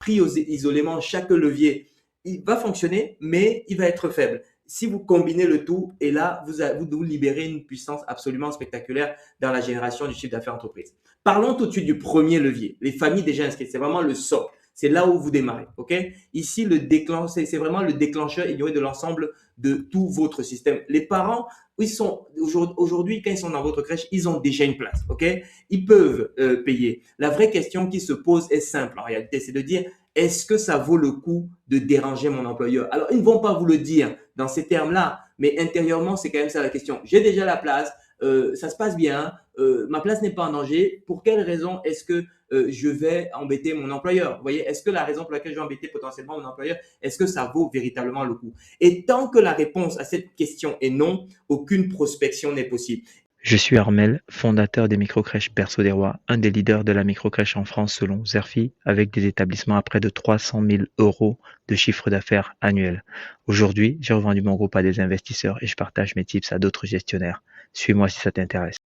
pris isolément, chaque levier, il va fonctionner, mais il va être faible. Si vous combinez le tout, et là, vous libérez une puissance absolument spectaculaire dans la génération du chiffre d'affaires entreprise. Parlons tout de suite du premier levier, les familles déjà inscrites. C'est vraiment le socle. C'est là où vous démarrez. OK? Ici, c'est vraiment le déclencheur ignoré de l'ensemble de tout votre système. Les parents, ils sont aujourd'hui, quand ils sont dans votre crèche, ils ont déjà une place. OK? Ils peuvent payer. La vraie question qui se pose est simple en réalité, c'est de dire est-ce que ça vaut le coup de déranger mon employeur? Alors, ils ne vont pas vous le dire dans ces termes-là, mais intérieurement, c'est quand même ça la question. J'ai déjà la place, ça se passe bien, ma place n'est pas en danger. Pour quelle raison est-ce que je vais embêter mon employeur? Vous voyez, est-ce que la raison pour laquelle je vais embêter potentiellement mon employeur, est-ce que ça vaut véritablement le coup? Et tant que la réponse à cette question est non, aucune prospection n'est possible. Je suis Armel, fondateur des microcrèches Berceau des Rois, un des leaders de la microcrèche en France selon Zerfi, avec des établissements à près de 300 000 euros de chiffre d'affaires annuel. Aujourd'hui, j'ai revendu mon groupe à des investisseurs et je partage mes tips à d'autres gestionnaires. Suis-moi si ça t'intéresse.